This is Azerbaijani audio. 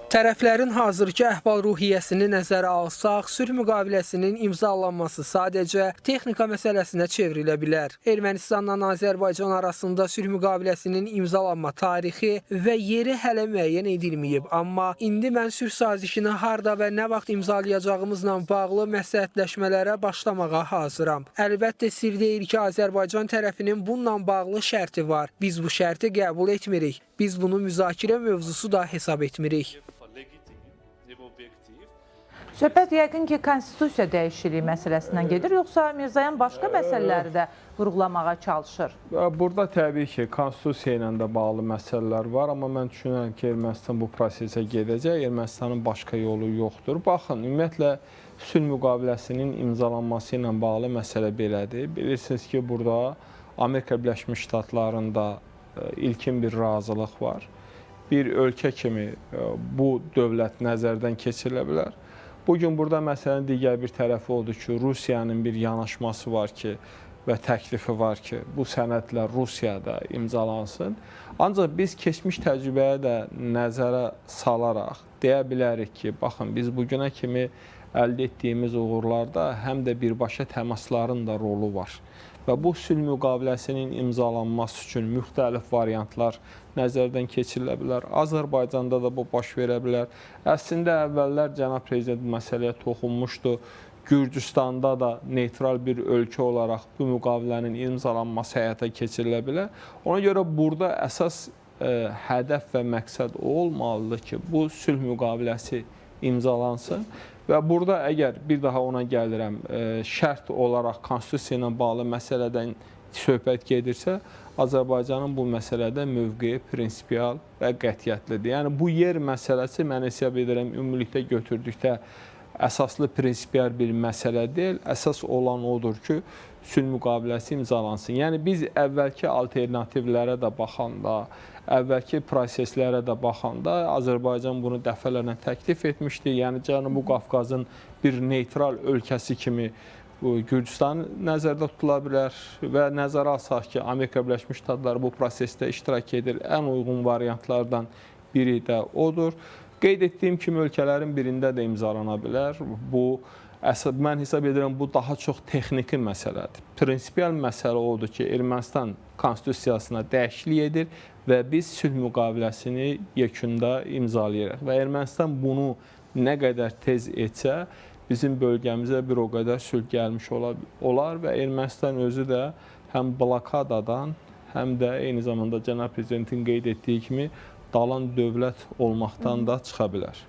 Tərəflərin hazırki əhval-ruhiyyəsini nəzərə alsaq, sülh müqaviləsinin imzalanması sadəcə texnika məsələsinə çevrilə bilər. Ermənistanla Azərbaycan arasında sülh müqaviləsinin imzalanma tarixi və yeri hələ müəyyən edilməyib. Amma indi mən sülh sazişini harda və nə vaxt imzalayacağımızla bağlı məsləhətləşmələrə başlamağa hazıram. Əlbəttə sir deyil ki, Azərbaycan tərəfinin bununla bağlı şərti var. Biz bu şərti qəbul etmirik. Biz bunu müzakirə mövzusu da hesab etmirik. Söhbət yəqin ki, konstitusiya dəyişikliyi məsələsindən gedir, yoxsa Mirzoyan başqa məsələləri də vurğulamağa çalışır? Burada təbii ki, konstitusiya ilə də bağlı məsələlər var, amma mən düşünürəm ki, Ermənistan bu prosesə gedəcək, Ermənistanın başqa yolu yoxdur. Baxın, ümumiyyətlə, sülh müqaviləsinin imzalanması ilə bağlı məsələ belədir. Bilirsiniz ki, burada Amerika Birləşmiş Ştatlarında ilkin bir razılıq var. Bir ölkə kimi bu dövlət nəzərdən keçirilə bilər. Bugün burada məsələnin digər bir tərəfi odur ki, Rusiyanın bir yanaşması var ki və təklifi var ki, bu sənədlər Rusiyada imzalansın. Ancaq biz keçmiş təcrübəyə də nəzərə salaraq deyə bilərik ki, baxın, biz bugünə kimi əldə etdiyimiz uğurlarda həm də birbaşa təmasların da rolu var. Və bu sülh müqaviləsinin imzalanması üçün müxtəlif variantlar nəzərdən keçirilə bilər. Azərbaycanda da bu baş verə bilər. Əslində əvvəllər cənab prezident bu məsələyə toxunmuşdu. Gürcüstanda da neytral bir ölkə olaraq bu müqavilənin imzalanması həyata keçirilə bilər. Ona görə burada əsas hədəf və məqsəd olmalıdır ki, bu sülh müqaviləsi imzalansın. Və burada əgər bir daha ona gəlirəm, şərt olaraq konstitusiya ilə bağlı məsələdən söhbət gedirsə, Azərbaycanın bu məsələdə mövqeyi prinsipial və qətiyyətlidir. Yəni, bu yer məsələsi mən hesab edirəm, ümumilikdə götürdükdə əsaslı prinsipial bir məsələ deyil. Əsas olan odur ki, sülh müqaviləsi imzalansın. Yəni, biz əvvəlki alternativlərə də baxanda, əvvəlki proseslərə də baxanda Azərbaycan bunu dəfələrlə təklif etmişdi. Yəni, Cənubi Qafqazın bir neytral ölkəsi kimi Gürcüstan nəzərdə tutula bilər və nəzərə alsaq ki, Amerika Birləşmiş Ştatları bu prosesdə iştirak edir. Ən uyğun variantlardan biri də odur. Qeyd etdiyim kimi ölkələrin birində də imzalana bilər. Mən hesab edirəm, bu daha çox texniki məsələdir. Prinsipial məsələ odur ki, Ermənistan konstitusiyasına dəyişiklik edir və biz sülh müqaviləsini yekunda imzalayırıq. Və Ermənistan bunu nə qədər tez etsə, bizim bölgəmizə bir o qədər sülh gəlmiş olar və Ermənistan özü də həm blokadadan, həm də eyni zamanda cənab prezidentin qeyd etdiyi kimi dalan dövlət olmaqdan da çıxa bilər.